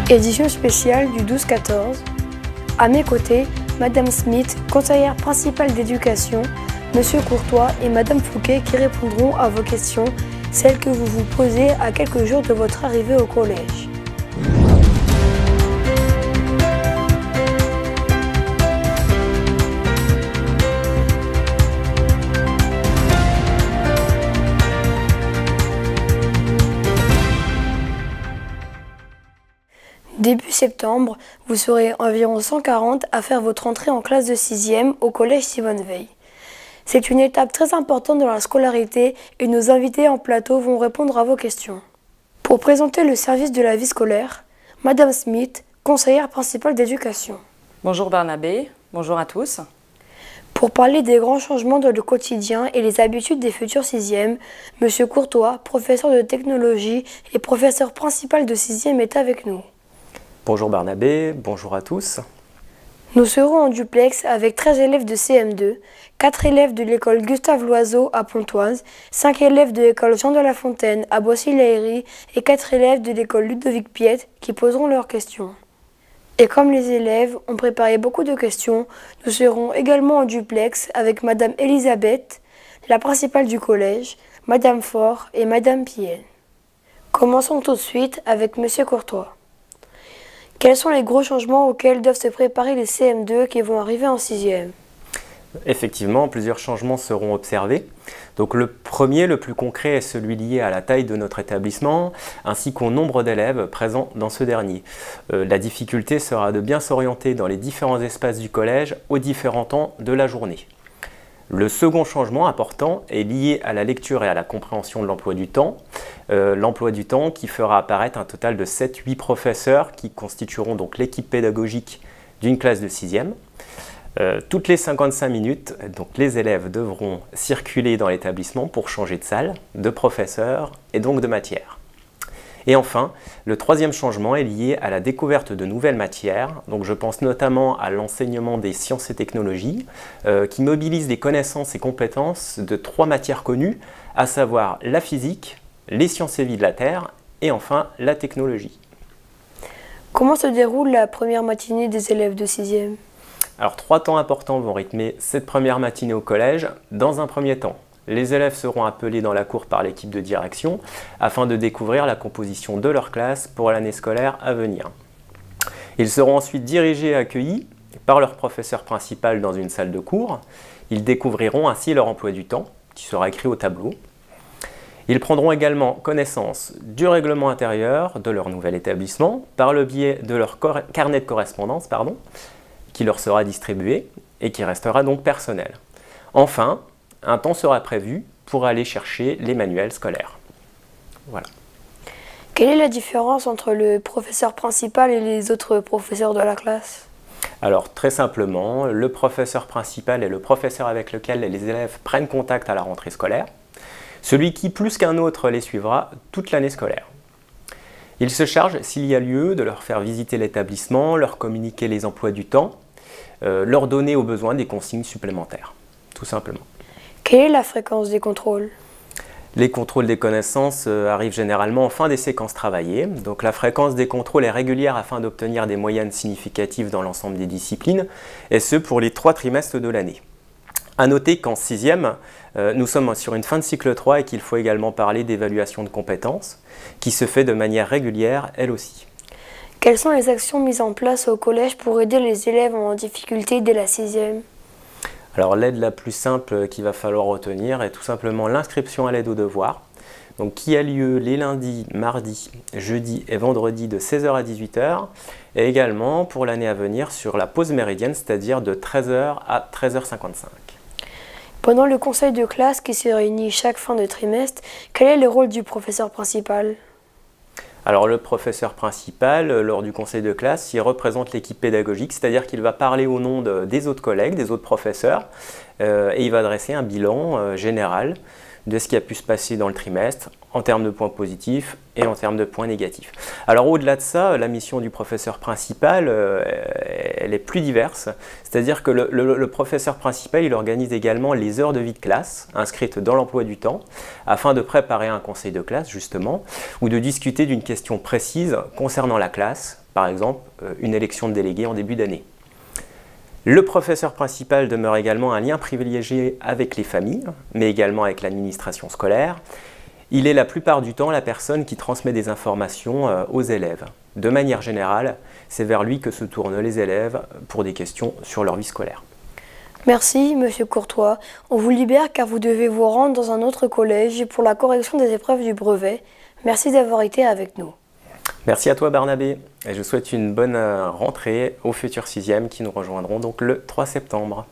Édition spéciale du 12-14. À mes côtés, Madame Smith, conseillère principale d'éducation, Monsieur Courtois et Madame Fouquet qui répondront à vos questions, celles que vous vous posez à quelques jours de votre arrivée au collège. Début septembre, vous serez environ 140 à faire votre entrée en classe de 6e au collège Simone Veil. C'est une étape très importante dans la scolarité et nos invités en plateau vont répondre à vos questions. Pour présenter le service de la vie scolaire, Madame Smith, conseillère principale d'éducation. Bonjour Barnabé, bonjour à tous. Pour parler des grands changements dans le quotidien et les habitudes des futurs 6e, Monsieur Courtois, professeur de technologie et professeur principal de 6e, est avec nous. Bonjour Barnabé, bonjour à tous. Nous serons en duplex avec 13 élèves de CM2, 4 élèves de l'école Gustave Loiseau à Pontoise, 5 élèves de l'école Jean de La Fontaine à Boissy-l'Aillerie et 4 élèves de l'école Ludovic Piette qui poseront leurs questions. Et comme les élèves ont préparé beaucoup de questions, nous serons également en duplex avec Madame Elisabeth, la principale du collège, Madame Faure et Madame Piel. Commençons tout de suite avec Monsieur Courtois. Quels sont les gros changements auxquels doivent se préparer les CM2 qui vont arriver en 6e? Effectivement, plusieurs changements seront observés. Donc le premier, le plus concret, est celui lié à la taille de notre établissement, ainsi qu'au nombre d'élèves présents dans ce dernier. La difficulté sera de bien s'orienter dans les différents espaces du collège aux différents temps de la journée. Le second changement important est lié à la lecture et à la compréhension de l'emploi du temps. L'emploi du temps qui fera apparaître un total de 7-8 professeurs qui constitueront donc l'équipe pédagogique d'une classe de 6e. Toutes les 55 minutes, donc les élèves devront circuler dans l'établissement pour changer de salle, de professeur et donc de matière. Et enfin, le troisième changement est lié à la découverte de nouvelles matières. Donc je pense notamment à l'enseignement des sciences et technologies qui mobilise les connaissances et compétences de 3 matières connues, à savoir la physique, les sciences et vie de la Terre et enfin la technologie. Comment se déroule la première matinée des élèves de 6e? Alors 3 temps importants vont rythmer cette première matinée au collège. Dans un premier temps, les élèves seront appelés dans la cour par l'équipe de direction afin de découvrir la composition de leur classe pour l'année scolaire à venir. Ils seront ensuite dirigés et accueillis par leur professeur principal dans une salle de cours. Ils découvriront ainsi leur emploi du temps qui sera écrit au tableau. Ils prendront également connaissance du règlement intérieur de leur nouvel établissement par le biais de leur carnet de correspondance qui leur sera distribué et qui restera donc personnel. Enfin, un temps sera prévu pour aller chercher les manuels scolaires. Voilà. Quelle est la différence entre le professeur principal et les autres professeurs de la classe? Alors très simplement, le professeur principal est le professeur avec lequel les élèves prennent contact à la rentrée scolaire, celui qui plus qu'un autre les suivra toute l'année scolaire. Il se charge, s'il y a lieu, de leur faire visiter l'établissement, leur communiquer les emplois du temps, leur donner au besoin des consignes supplémentaires, tout simplement. Quelle est la fréquence des contrôles? Les contrôles des connaissances arrivent généralement en fin des séquences travaillées. Donc la fréquence des contrôles est régulière afin d'obtenir des moyennes significatives dans l'ensemble des disciplines, et ce pour les 3 trimestres de l'année. A noter qu'en 6e, nous sommes sur une fin de cycle 3 et qu'il faut également parler d'évaluation de compétences, qui se fait de manière régulière elle aussi. Quelles sont les actions mises en place au collège pour aider les élèves en difficulté dès la 6e? Alors l'aide la plus simple qu'il va falloir retenir est tout simplement l'inscription à l'aide aux devoirs, donc qui a lieu les lundis, mardis, jeudis et vendredis de 16h à 18h, et également pour l'année à venir sur la pause méridienne, c'est-à-dire de 13h à 13h55. Pendant le conseil de classe qui se réunit chaque fin de trimestre, quel est le rôle du professeur principal? Alors le professeur principal, lors du conseil de classe, il représente l'équipe pédagogique, c'est-à-dire qu'il va parler au nom des autres collègues, des autres professeurs, et il va dresser un bilan général de ce qui a pu se passer dans le trimestre, en termes de points positifs et en termes de points négatifs. Alors au-delà de ça, la mission du professeur principal, elle est plus diverse, c'est-à-dire que le professeur principal, il organise également les heures de vie de classe, inscrites dans l'emploi du temps, afin de préparer un conseil de classe justement, ou de discuter d'une question précise concernant la classe, par exemple une élection de délégué en début d'année. Le professeur principal demeure également un lien privilégié avec les familles, mais également avec l'administration scolaire. Il est la plupart du temps la personne qui transmet des informations aux élèves. De manière générale, c'est vers lui que se tournent les élèves pour des questions sur leur vie scolaire. Merci, Monsieur Courtois. On vous libère car vous devez vous rendre dans un autre collège pour la correction des épreuves du brevet. Merci d'avoir été avec nous. Merci à toi Barnabé et je souhaite une bonne rentrée aux futurs 6e qui nous rejoindront donc le 3 septembre.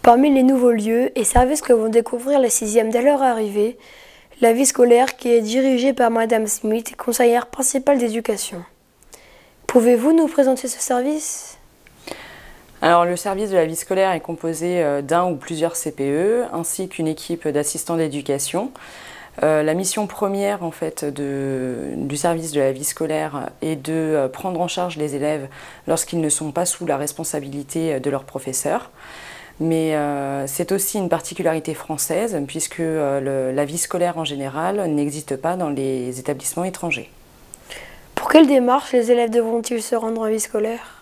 Parmi les nouveaux lieux et services que vont découvrir les 6e dès leur arrivée, la vie scolaire qui est dirigée par Madame Smith, conseillère principale d'éducation. Pouvez-vous nous présenter ce service ? Alors, le service de la vie scolaire est composé d'un ou plusieurs CPE ainsi qu'une équipe d'assistants d'éducation. La mission première en fait, du service de la vie scolaire est de prendre en charge les élèves lorsqu'ils ne sont pas sous la responsabilité de leurs professeurs. Mais c'est aussi une particularité française puisque la vie scolaire en général n'existe pas dans les établissements étrangers. Pour quelle démarche les élèves devront-ils se rendre en vie scolaire ?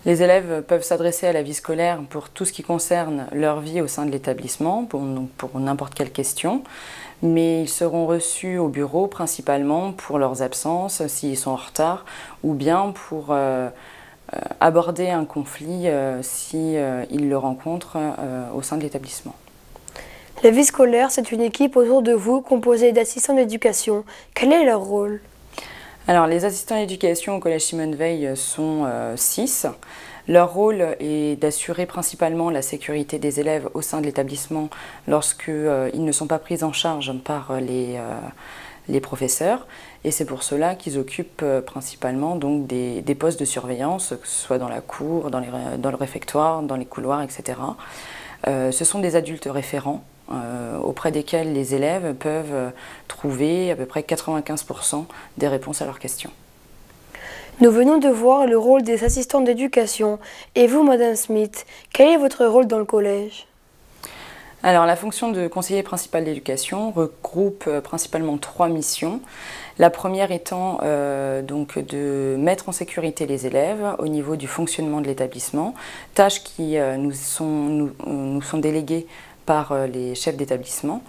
Les élèves peuvent s'adresser à la vie scolaire pour tout ce qui concerne leur vie au sein de l'établissement, pour n'importe quelle question, mais ils seront reçus au bureau principalement pour leurs absences, s'ils sont en retard, ou bien pour aborder un conflit s'ils le rencontrent au sein de l'établissement. La vie scolaire, c'est une équipe autour de vous composée d'assistants d'éducation. Quel est leur rôle ? Alors, les assistants d'éducation au Collège Simone Veil sont 6. Leur rôle est d'assurer principalement la sécurité des élèves au sein de l'établissement lorsqu'ils ne sont pas pris en charge par les professeurs. Et c'est pour cela qu'ils occupent principalement donc, des postes de surveillance, que ce soit dans la cour, dans le réfectoire, dans les couloirs, etc. Ce sont des adultes référents auprès desquels les élèves peuvent trouver à peu près 95% des réponses à leurs questions. Nous venons de voir le rôle des assistants d'éducation. Et vous, Madame Smith, quel est votre rôle dans le collège ? Alors, la fonction de conseiller principal d'éducation regroupe principalement 3 missions. La première étant donc de mettre en sécurité les élèves au niveau du fonctionnement de l'établissement, tâches qui nous sont déléguées par les chefs d'établissement.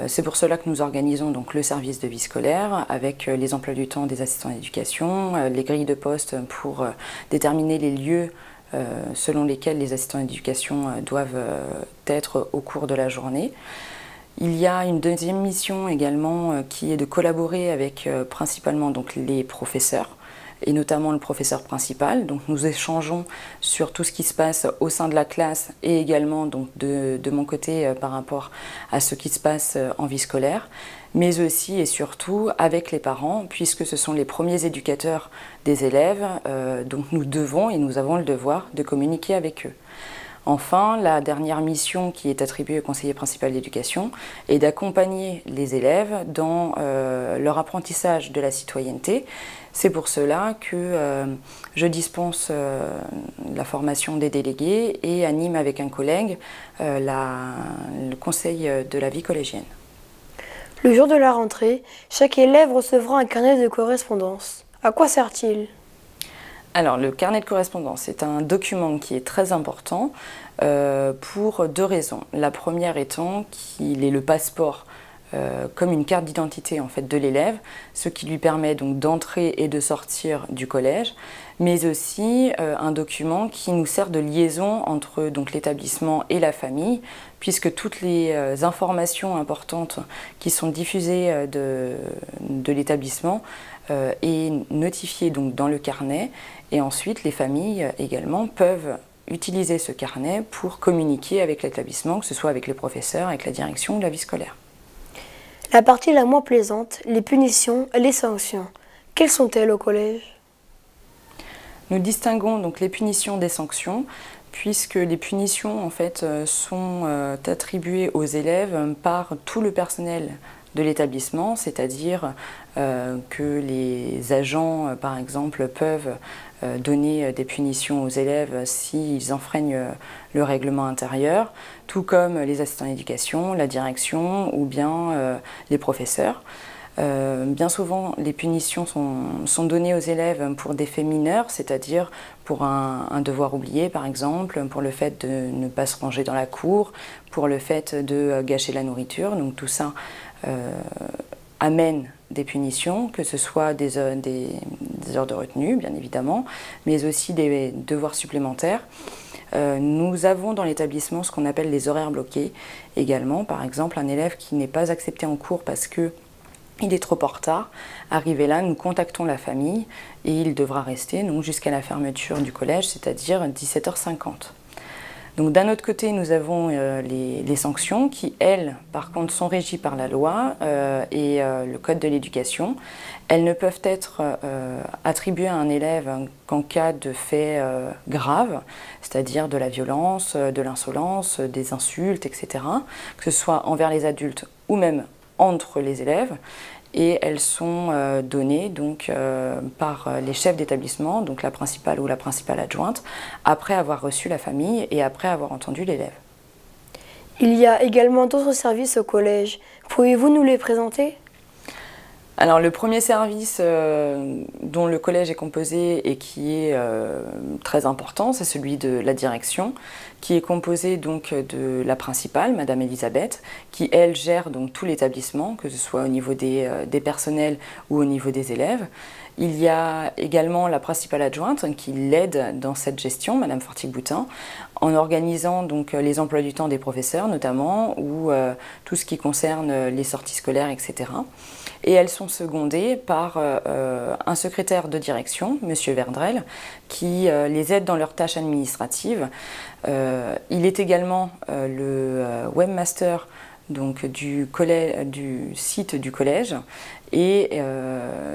C'est pour cela que nous organisons donc le service de vie scolaire avec les emplois du temps des assistants d'éducation, les grilles de poste pour déterminer les lieux selon lesquels les assistants d'éducation doivent être au cours de la journée. Il y a une deuxième mission également qui est de collaborer avec principalement donc, les professeurs et notamment le professeur principal. Donc nous échangeons sur tout ce qui se passe au sein de la classe et également donc, de mon côté par rapport à ce qui se passe en vie scolaire, mais aussi et surtout avec les parents puisque ce sont les premiers éducateurs des élèves, donc nous devons et nous avons le devoir de communiquer avec eux. Enfin, la dernière mission qui est attribuée au conseiller principal d'éducation est d'accompagner les élèves dans leur apprentissage de la citoyenneté. C'est pour cela que je dispense la formation des délégués et anime avec un collègue le conseil de la vie collégienne. Le jour de la rentrée, chaque élève recevra un carnet de correspondance. À quoi sert-il ? Alors, le carnet de correspondance est un document qui est très important pour 2 raisons. La première étant qu'il est le passeport comme une carte d'identité en fait, de l'élève, ce qui lui permet donc d'entrer et de sortir du collège, mais aussi un document qui nous sert de liaison entre donc, l'établissement et la famille, puisque toutes les informations importantes qui sont diffusées de l'établissement est notifiée donc, dans le carnet, et ensuite les familles également peuvent utiliser ce carnet pour communiquer avec l'établissement, que ce soit avec les professeurs, avec la direction ou la vie scolaire. La partie la moins plaisante, les punitions et les sanctions. Quelles sont-elles au collège ? Nous distinguons donc les punitions des sanctions, puisque les punitions en fait, sont attribuées aux élèves par tout le personnel de l'établissement, c'est-à-dire que les agents, par exemple, peuvent donner des punitions aux élèves s'ils enfreignent le règlement intérieur, tout comme les assistants d'éducation, la direction ou bien les professeurs. Bien souvent, les punitions sont données aux élèves pour des faits mineurs, c'est-à-dire pour un devoir oublié par exemple, pour le fait de ne pas se ranger dans la cour, pour le fait de gâcher la nourriture. Donc tout ça amène des punitions, que ce soit des heures de retenue bien évidemment, mais aussi des devoirs supplémentaires. Nous avons dans l'établissement ce qu'on appelle les horaires bloqués également. Par exemple, un élève qui n'est pas accepté en cours parce que il est trop en retard. Arrivé là, nous contactons la famille et il devra rester jusqu'à la fermeture du collège, c'est-à-dire 17h50. Donc d'un autre côté, nous avons les sanctions qui, elles, par contre, sont régies par la loi et le code de l'éducation. Elles ne peuvent être attribuées à un élève qu'en cas de faits graves, c'est-à-dire de la violence, de l'insolence, des insultes, etc., que ce soit envers les adultes ou même entre les élèves, et elles sont données donc, par les chefs d'établissement, donc la principale ou la principale adjointe, après avoir reçu la famille et après avoir entendu l'élève. Il y a également d'autres services au collège. Pouvez-vous nous les présenter ? Alors le premier service dont le collège est composé et qui est très important, c'est celui de la direction, qui est composé donc de la principale, Madame Elisabeth, qui elle gère donc tout l'établissement, que ce soit au niveau des personnels ou au niveau des élèves. Il y a également la principale adjointe qui l'aide dans cette gestion, Madame Fortic-Boutin, en organisant donc les emplois du temps des professeurs notamment, ou tout ce qui concerne les sorties scolaires, etc. Et elles sont secondées par un secrétaire de direction, Monsieur Verdrel, qui les aide dans leurs tâches administratives. Il est également le webmaster donc, du site du collège, et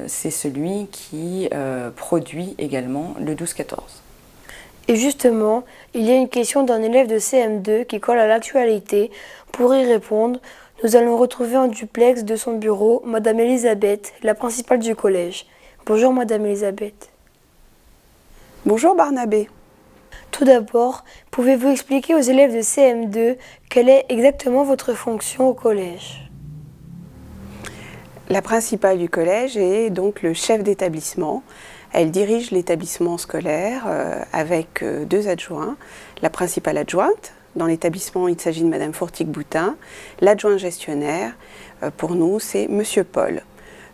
c'est celui qui produit également le 12-14. Et justement, il y a une question d'un élève de CM2 qui colle à l'actualité. Pour y répondre, nous allons retrouver en duplex de son bureau Madame Elisabeth, la principale du collège. Bonjour Madame Elisabeth. Bonjour Barnabé. Tout d'abord, pouvez-vous expliquer aux élèves de CM2 quelle est exactement votre fonction au collège ? La principale du collège est donc le chef d'établissement. Elle dirige l'établissement scolaire avec deux adjoints. La principale adjointe, dans l'établissement il s'agit de Madame Fortic-Boutin. L'adjoint gestionnaire, pour nous, c'est Monsieur Paul.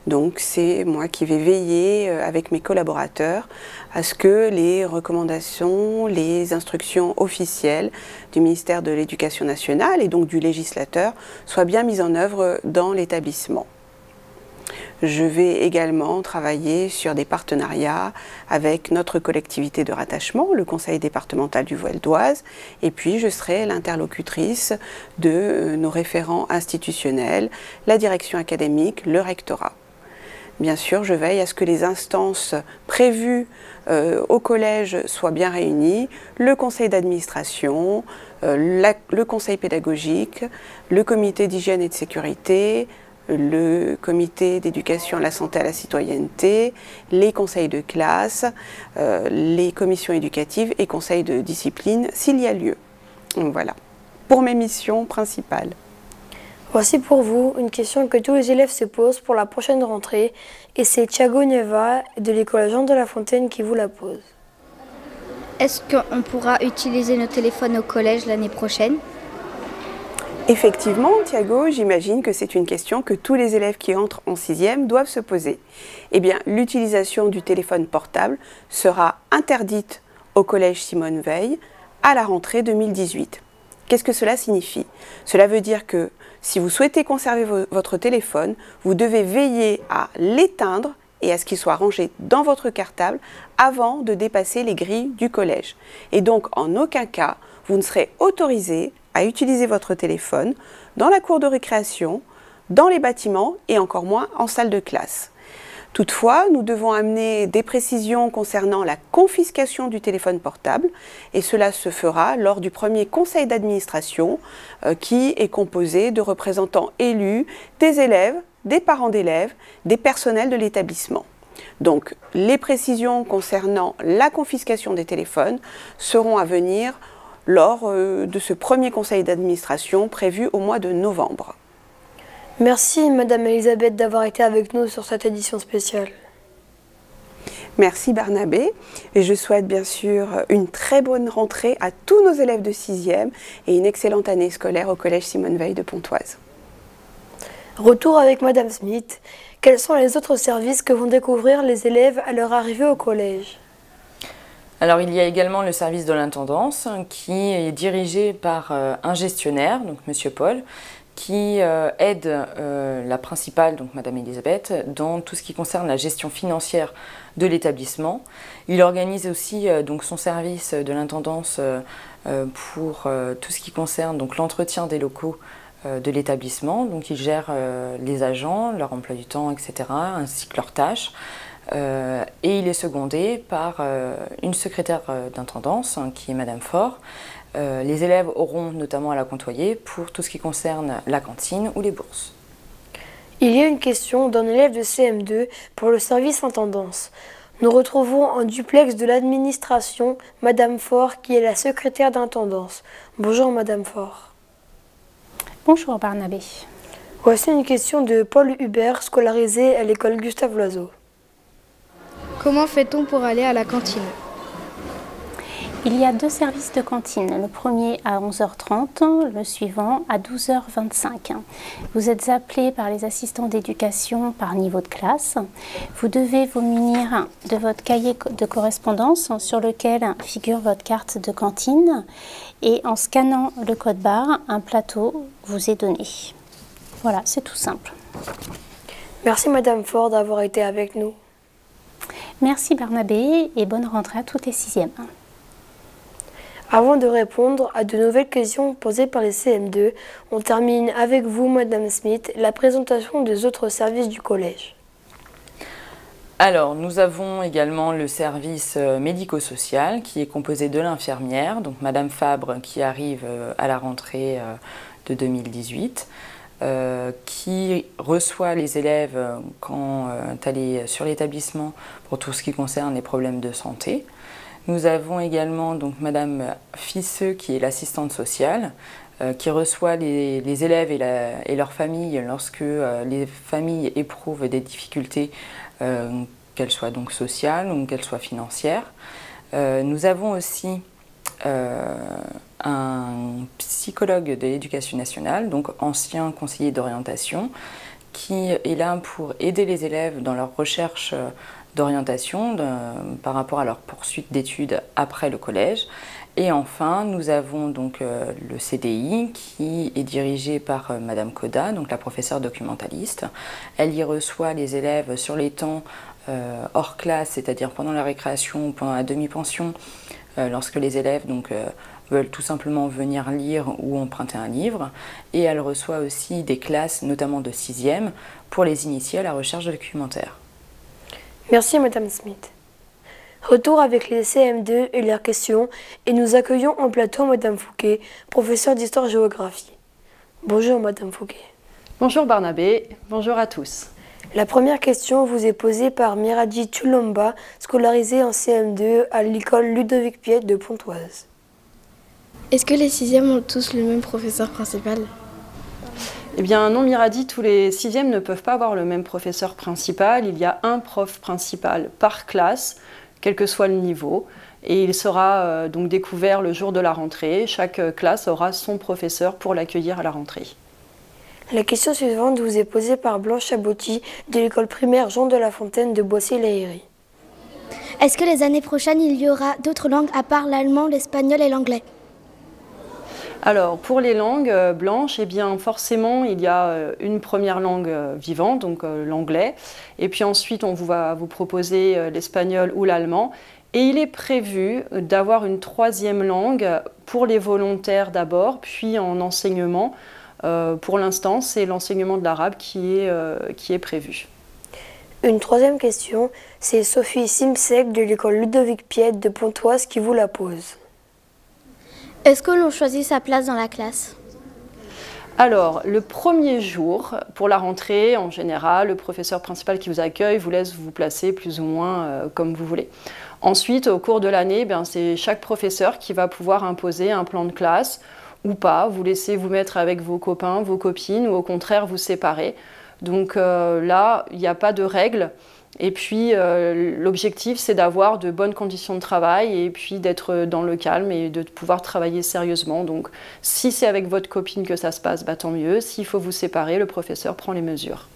Donc c'est moi qui vais veiller avec mes collaborateurs à ce que les recommandations, les instructions officielles du ministère de l'Éducation nationale et donc du législateur soient bien mises en œuvre dans l'établissement. Je vais également travailler sur des partenariats avec notre collectivité de rattachement, le conseil départemental du Val d'Oise, et puis je serai l'interlocutrice de nos référents institutionnels, la direction académique, le rectorat. Bien sûr, je veille à ce que les instances prévues au collège soient bien réunies, le conseil d'administration, le conseil pédagogique, le comité d'hygiène et de sécurité, le comité d'éducation à la santé et à la citoyenneté, les conseils de classe, les commissions éducatives et conseils de discipline s'il y a lieu. Donc voilà, pour mes missions principales. Voici pour vous une question que tous les élèves se posent pour la prochaine rentrée, et c'est Thiago Neva de l'école Jean de La Fontaine qui vous la pose. Est-ce qu'on pourra utiliser nos téléphones au collège l'année prochaine ? Effectivement, Thiago, j'imagine que c'est une question que tous les élèves qui entrent en 6e doivent se poser. Eh bien, l'utilisation du téléphone portable sera interdite au collège Simone Veil à la rentrée 2018. Qu'est-ce que cela signifie? Cela veut dire que si vous souhaitez conserver votre téléphone, vous devez veiller à l'éteindre et à ce qu'il soit rangé dans votre cartable avant de dépasser les grilles du collège. Et donc, en aucun cas, vous ne serez autorisé à utiliser votre téléphone dans la cour de récréation, dans les bâtiments et encore moins en salle de classe. Toutefois, nous devons amener des précisions concernant la confiscation du téléphone portable et cela se fera lors du premier conseil d'administration qui est composé de représentants élus, des élèves, des parents d'élèves, des personnels de l'établissement. Donc, les précisions concernant la confiscation des téléphones seront à venir lors de ce premier conseil d'administration prévu au mois de novembre. Merci Madame Elisabeth d'avoir été avec nous sur cette édition spéciale. Merci Barnabé, et je souhaite bien sûr une très bonne rentrée à tous nos élèves de 6e et une excellente année scolaire au Collège Simone Veil de Pontoise. Retour avec Madame Smith. Quels sont les autres services que vont découvrir les élèves à leur arrivée au collège? Alors il y a également le service de l'intendance qui est dirigé par un gestionnaire, donc Monsieur Paul, qui aide la principale, donc Madame Elisabeth, dans tout ce qui concerne la gestion financière de l'établissement. Il organise aussi donc son service de l'intendance pour tout ce qui concerne donc l'entretien des locaux de l'établissement. Donc il gère les agents, leur emploi du temps, etc., ainsi que leurs tâches. Et il est secondé par une secrétaire d'intendance, qui est Madame Faure. Les élèves auront notamment à la côtoyer pour tout ce qui concerne la cantine ou les bourses. Il y a une question d'un élève de CM2 pour le service intendance. Nous retrouvons en duplex de l'administration Madame Faure qui est la secrétaire d'intendance. Bonjour Madame Faure. Bonjour Barnabé. Voici une question de Paul Hubert, scolarisé à l'école Gustave Loiseau. Comment fait-on pour aller à la cantine? Il y a 2 services de cantine, le premier à 11h30, le suivant à 12h25. Vous êtes appelé par les assistants d'éducation par niveau de classe. Vous devez vous munir de votre cahier de correspondance sur lequel figure votre carte de cantine et en scannant le code barre, un plateau vous est donné. Voilà, c'est tout simple. Merci Madame Faure d'avoir été avec nous. Merci Barnabé et bonne rentrée à toutes les 6e. Avant de répondre à de nouvelles questions posées par les CM2, on termine avec vous, Madame Smith, la présentation des autres services du collège. Alors, nous avons également le service médico-social qui est composé de l'infirmière, donc Madame Fabre qui arrive à la rentrée de 2018, qui reçoit les élèves quand elle est sur l'établissement pour tout ce qui concerne les problèmes de santé. Nous avons également donc Madame Fisseux qui est l'assistante sociale qui reçoit les élèves et leurs familles lorsque les familles éprouvent des difficultés, qu'elles soient donc sociales ou qu'elles soient financières. Nous avons aussi un psychologue de l'éducation nationale, donc ancien conseiller d'orientation, qui est là pour aider les élèves dans leur recherche d'orientation par rapport à leur poursuite d'études après le collège. Et enfin, nous avons donc le CDI qui est dirigé par Madame Coda, donc la professeure documentaliste. Elle y reçoit les élèves sur les temps hors classe, c'est-à-dire pendant la récréation ou pendant la demi-pension, lorsque les élèves donc, veulent tout simplement venir lire ou emprunter un livre. Et elle reçoit aussi des classes, notamment de 6e, pour les initier à la recherche de documentaire. Merci Madame Smith. Retour avec les CM2 et leurs questions et nous accueillons en plateau Madame Fouquet, professeure d'histoire-géographie. Bonjour Madame Fouquet. Bonjour Barnabé, bonjour à tous. La première question vous est posée par Miradi Tulomba, scolarisée en CM2 à l'école Ludovic Piette de Pontoise. Est-ce que les 6e ont tous le même professeur principal? Eh bien non Miradi, tous les 6e ne peuvent pas avoir le même professeur principal. Il y a un prof principal par classe, quel que soit le niveau. Et il sera donc découvert le jour de la rentrée. Chaque classe aura son professeur pour l'accueillir à la rentrée. La question suivante vous est posée par Blanche Chabotti de l'école primaire Jean de La Fontaine de Boissy-l'Aillerie. Est-ce que les années prochaines, il y aura d'autres langues à part l'allemand, l'espagnol et l'anglais? Alors, pour les langues blanches, eh bien, forcément, il y a une première langue vivante, donc l'anglais. Et puis ensuite, on va vous proposer l'espagnol ou l'allemand. Et il est prévu d'avoir une 3e langue pour les volontaires d'abord, puis en enseignement. Pour l'instant, c'est l'enseignement de l'arabe qui est prévu. Une 3e question, c'est Sophie Simsek de l'école Ludovic Piette de Pontoise qui vous la pose. Est-ce que l'on choisit sa place dans la classe? Alors, le premier jour, pour la rentrée, en général, le professeur principal qui vous accueille vous laisse vous placer plus ou moins comme vous voulez. Ensuite, au cours de l'année, c'est chaque professeur qui va pouvoir imposer un plan de classe ou pas. Vous laissez vous mettre avec vos copains, vos copines, ou au contraire vous séparer. Donc là, il n'y a pas de règles. Et puis l'objectif, c'est d'avoir de bonnes conditions de travail et puis d'être dans le calme et de pouvoir travailler sérieusement. Donc si c'est avec votre copine que ça se passe, bah, tant mieux. S'il faut vous séparer, le professeur prend les mesures.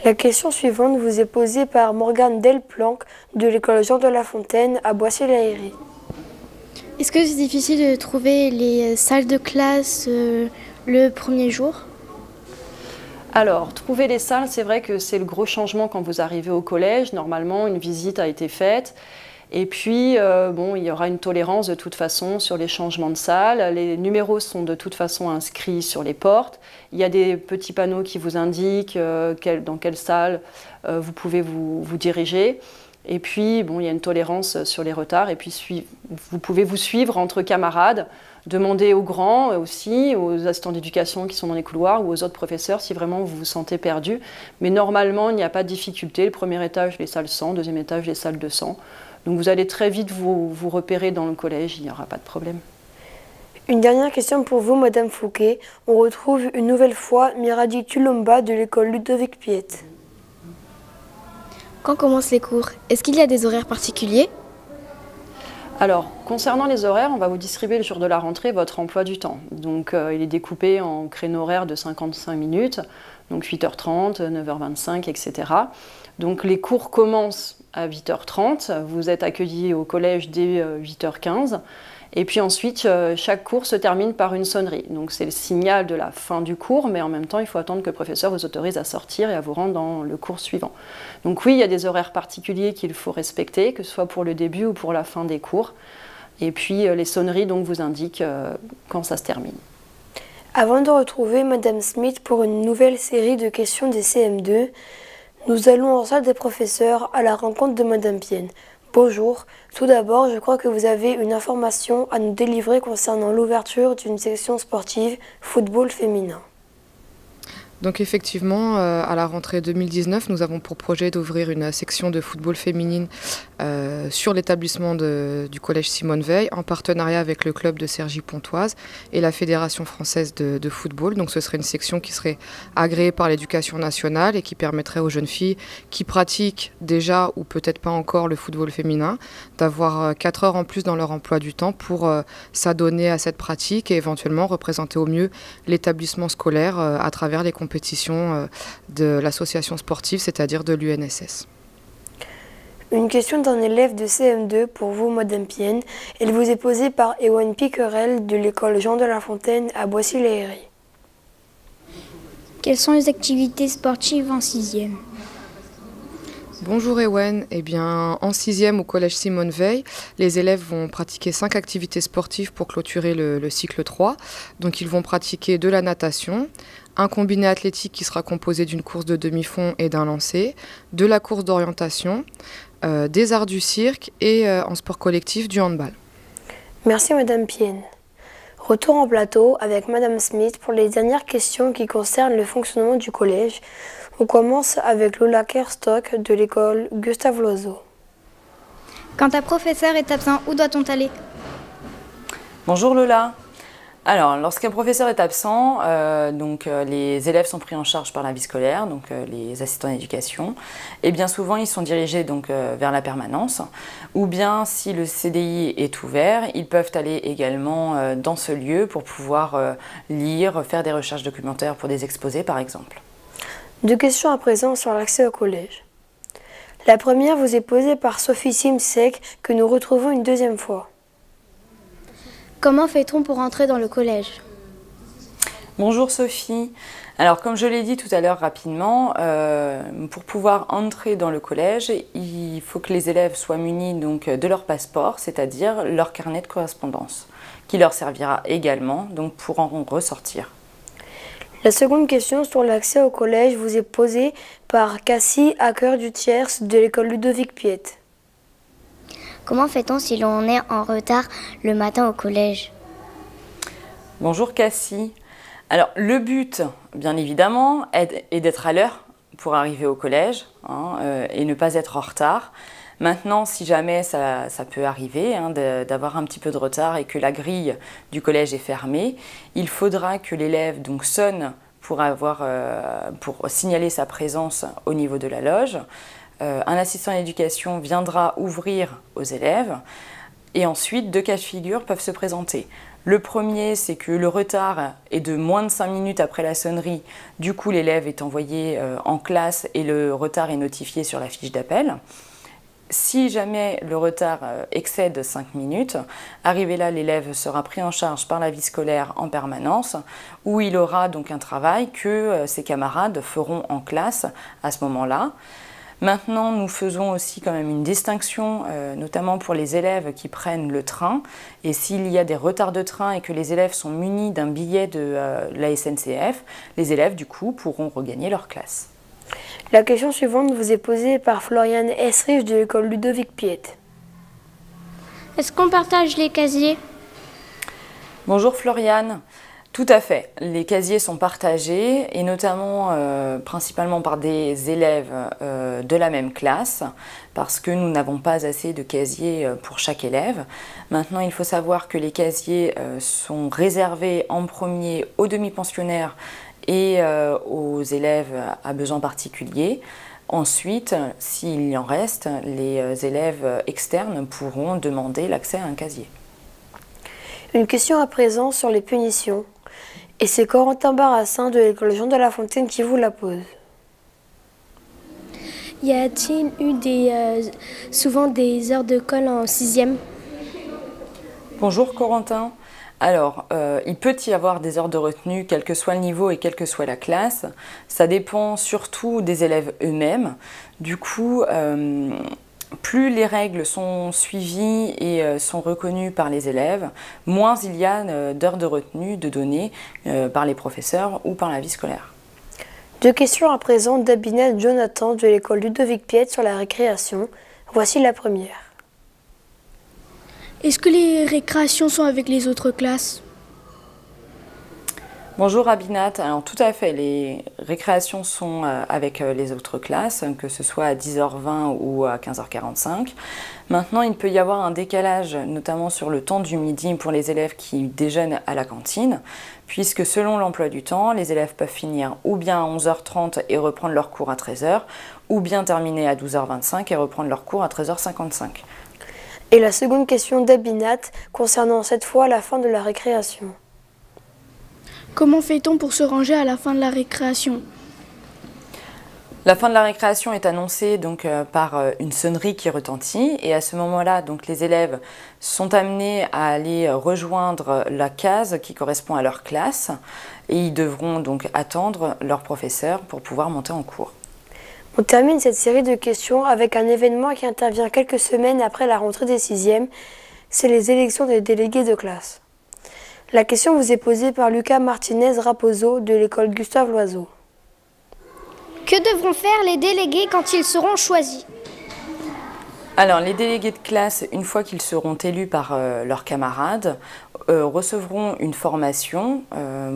La question suivante vous est posée par Morgane Delplanque de l'école Jean de La Fontaine à Boissy-l'Aillerie. Est-ce que c'est difficile de trouver les salles de classe le premier jour? Alors, trouver les salles, c'est vrai que c'est le gros changement quand vous arrivez au collège. Normalement, une visite a été faite. Et puis, bon, il y aura une tolérance de toute façon sur les changements de salle. Les numéros sont de toute façon inscrits sur les portes. Il y a des petits panneaux qui vous indiquent dans quelle salle vous pouvez vous diriger. Et puis, bon, il y a une tolérance sur les retards. Et puis, vous pouvez vous suivre entre camarades. Demandez aux grands aussi, aux assistants d'éducation qui sont dans les couloirs ou aux autres professeurs si vraiment vous vous sentez perdu. Mais normalement, il n'y a pas de difficulté. Le premier étage, les salles 100, deuxième étage, les salles 200. Donc vous allez très vite vous repérer dans le collège, il n'y aura pas de problème. Une dernière question pour vous, Madame Fouquet. On retrouve une nouvelle fois Miradi Tulomba de l'école Ludovic Piet. Quand commencent les cours? Est-ce qu'il y a des horaires particuliers? Alors, concernant les horaires, on va vous distribuer le jour de la rentrée votre emploi du temps. Donc, il est découpé en créneaux horaires de 55 minutes, donc 8h30, 9h25, etc. Donc, les cours commencent à 8h30. Vous êtes accueillis au collège dès 8h15. Et puis ensuite, chaque cours se termine par une sonnerie. Donc, c'est le signal de la fin du cours, mais en même temps, il faut attendre que le professeur vous autorise à sortir et à vous rendre dans le cours suivant. Donc oui, il y a des horaires particuliers qu'il faut respecter, que ce soit pour le début ou pour la fin des cours. Et puis, les sonneries donc, vous indiquent quand ça se termine. Avant de retrouver Madame Smith pour une nouvelle série de questions des CM2, nous allons en salle des professeurs à la rencontre de Madame Pienne. Bonjour, tout d'abord, je crois que vous avez une information à nous délivrer concernant l'ouverture d'une section sportive football féminin. Donc effectivement, à la rentrée 2019, nous avons pour projet d'ouvrir une section de football féminine sur l'établissement du collège Simone Veil, en partenariat avec le club de Cergy-Pontoise et la Fédération française de football. Donc ce serait une section qui serait agréée par l'éducation nationale et qui permettrait aux jeunes filles qui pratiquent déjà ou peut-être pas encore le football féminin d'avoir 4 heures en plus dans leur emploi du temps pour s'adonner à cette pratique et éventuellement représenter au mieux l'établissement scolaire à travers les compétitions de l'association sportive, c'est-à-dire de l'UNSS. Une question d'un élève de CM2 pour vous, Madame Pienne. Elle vous est posée par Ewan Piquerel de l'école Jean de La Fontaine à Boissy-l'Aillerie. Quelles sont les activités sportives en 6e? Bonjour Ewen, eh bien, en 6e au collège Simone Veil, les élèves vont pratiquer 5 activités sportives pour clôturer le cycle 3. Donc ils vont pratiquer de la natation, un combiné athlétique qui sera composé d'une course de demi-fond et d'un lancer, de la course d'orientation, des arts du cirque et en sport collectif du handball. Merci Madame Pienne. Retour en plateau avec Madame Smith pour les dernières questions qui concernent le fonctionnement du collège. On commence avec Lola Kerstock de l'école Gustave Loiseau. Quand un professeur est absent, où doit-on aller? Bonjour Lola. Alors, lorsqu'un professeur est absent, les élèves sont pris en charge par la vie scolaire, donc les assistants d'éducation, et bien souvent ils sont dirigés donc, vers la permanence, ou bien si le CDI est ouvert, ils peuvent aller également dans ce lieu pour pouvoir lire, faire des recherches documentaires pour des exposés par exemple. 2 questions à présent sur l'accès au collège. La première vous est posée par Sophie Simsek que nous retrouvons une deuxième fois. Comment fait-on pour entrer dans le collège? Bonjour Sophie. Alors comme je l'ai dit tout à l'heure rapidement, pour pouvoir entrer dans le collège, il faut que les élèves soient munis donc, de leur passeport, c'est-à-dire leur carnet de correspondance, qui leur servira également donc, pour en ressortir. La seconde question sur l'accès au collège vous est posée par Cassie Hacker du Thiers de l'école Ludovic Piet. Comment fait-on si l'on est en retard le matin au collège? Bonjour Cassie. Alors le but, bien évidemment, est d'être à l'heure pour arriver au collège et ne pas être en retard. Maintenant, si jamais ça peut arriver d'avoir un petit peu de retard et que la grille du collège est fermée, il faudra que l'élève donc sonne pour signaler sa présence au niveau de la loge. Un assistant d'éducation viendra ouvrir aux élèves et ensuite 2 cas de figure peuvent se présenter. Le premier, c'est que le retard est de moins de 5 minutes après la sonnerie. Du coup, l'élève est envoyé en classe et le retard est notifié sur la fiche d'appel. Si jamais le retard excède 5 minutes, arrivé là, l'élève sera pris en charge par la vie scolaire en permanence, où il aura donc un travail que ses camarades feront en classe à ce moment-là. Maintenant, nous faisons aussi quand même une distinction, notamment pour les élèves qui prennent le train. Et s'il y a des retards de train et que les élèves sont munis d'un billet de la SNCF, les élèves, du coup, pourront regagner leur classe. La question suivante vous est posée par Floriane Esrich de l'école Ludovic Piet. Est-ce qu'on partage les casiers? Bonjour Floriane. Tout à fait. Les casiers sont partagés et notamment principalement par des élèves de la même classe parce que nous n'avons pas assez de casiers pour chaque élève. Maintenant, il faut savoir que les casiers sont réservés en premier aux demi-pensionnaires et aux élèves à besoins particuliers. Ensuite, s'il y en reste, les élèves externes pourront demander l'accès à un casier. Une question à présent sur les punitions. Et c'est Corentin Barassin de l'école Jean de La Fontaine qui vous la pose. Y a-t-il eu souvent des heures de colle en 6e? Bonjour Corentin. Alors, il peut y avoir des heures de retenue, quel que soit le niveau et quelle que soit la classe. Ça dépend surtout des élèves eux-mêmes. Du coup, plus les règles sont suivies et sont reconnues par les élèves, moins il y a d'heures de retenue de données par les professeurs ou par la vie scolaire. 2 questions à présent d'Abinat Jonathan de l'école Ludovic Piet sur la récréation. Voici la première. Est-ce que les récréations sont avec les autres classes? Bonjour Abinat, alors tout à fait, les récréations sont avec les autres classes, que ce soit à 10h20 ou à 15h45. Maintenant, il peut y avoir un décalage, notamment sur le temps du midi pour les élèves qui déjeunent à la cantine, puisque selon l'emploi du temps, les élèves peuvent finir ou bien à 11h30 et reprendre leur cours à 13h, ou bien terminer à 12h25 et reprendre leur cours à 13h55. Et la seconde question d'Abinat concernant cette fois la fin de la récréation. Comment fait-on pour se ranger à la fin de la récréation? La fin de la récréation est annoncée donc, par une sonnerie qui retentit et à ce moment-là, donc, les élèves sont amenés à aller rejoindre la case qui correspond à leur classe et ils devront donc attendre leur professeur pour pouvoir monter en cours. On termine cette série de questions avec un événement qui intervient quelques semaines après la rentrée des 6e, c'est les élections des délégués de classe. La question vous est posée par Lucas Martinez-Raposo de l'école Gustave Loiseau. Que devront faire les délégués quand ils seront choisis? Alors, les délégués de classe, une fois qu'ils seront élus par leurs camarades, recevront une formation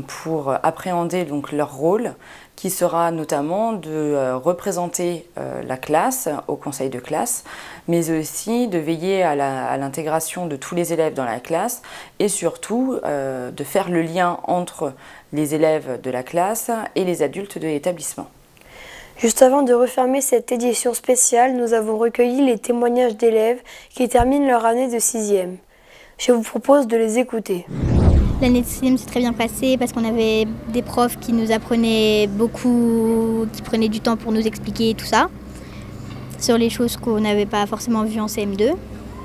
pour appréhender donc, leur rôle, qui sera notamment de représenter la classe au conseil de classe, mais aussi de veiller à l'intégration de tous les élèves dans la classe et surtout de faire le lien entre les élèves de la classe et les adultes de l'établissement. Juste avant de refermer cette édition spéciale, nous avons recueilli les témoignages d'élèves qui terminent leur année de 6e. Je vous propose de les écouter. L'année de 6e s'est très bien passée parce qu'on avait des profs qui nous apprenaient beaucoup, qui prenaient du temps pour nous expliquer tout ça, sur les choses qu'on n'avait pas forcément vues en CM2.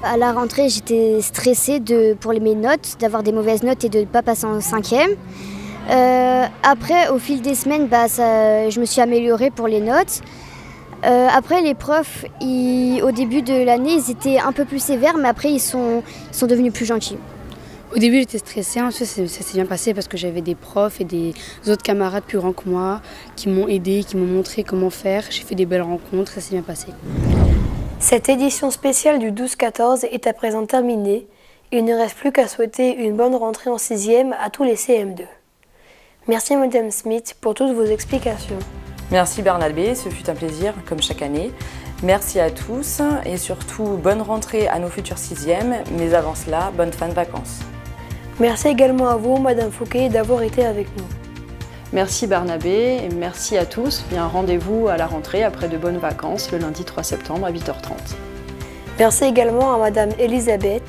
À la rentrée, j'étais stressée pour mes notes, d'avoir des mauvaises notes et de ne pas passer en 5e. Après, au fil des semaines, je me suis améliorée pour les notes. Après, les profs, au début de l'année, ils étaient un peu plus sévères, mais après, ils sont devenus plus gentils. Au début, j'étais stressée, ensuite ça s'est bien passé parce que j'avais des profs et des autres camarades plus grands que moi qui m'ont aidé, qui m'ont montré comment faire. J'ai fait des belles rencontres, ça s'est bien passé. Cette édition spéciale du 12-14 est à présent terminée. Il ne reste plus qu'à souhaiter une bonne rentrée en 6e à tous les CM2. Merci Madame Smith pour toutes vos explications. Merci Bernabé, ce fut un plaisir comme chaque année. Merci à tous et surtout bonne rentrée à nos futurs 6e, mais avant cela, bonnes fins de vacances. Merci également à vous, Madame Fouquet, d'avoir été avec nous. Merci Barnabé et merci à tous. Bien, rendez-vous à la rentrée après de bonnes vacances le lundi 3 septembre à 8h30. Merci également à Madame Elisabeth,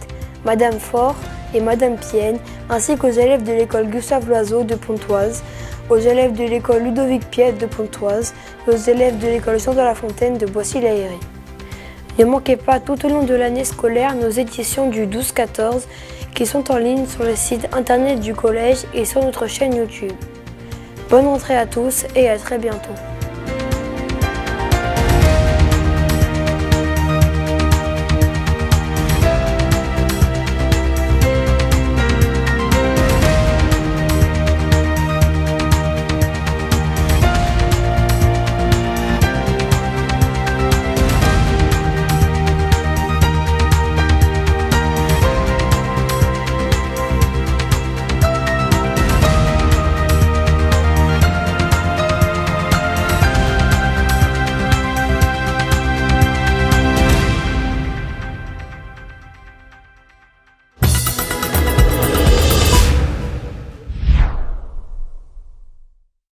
Madame Faure et Madame Pienne, ainsi qu'aux élèves de l'école Gustave Loiseau de Pontoise, aux élèves de l'école Ludovic Piette de Pontoise et aux élèves de l'école Jean de la Fontaine de Boissy-l'Aillerie. Ne manquez pas tout au long de l'année scolaire nos éditions du 12-14 qui sont en ligne sur le site internet du collège et sur notre chaîne YouTube. Bonne rentrée à tous et à très bientôt.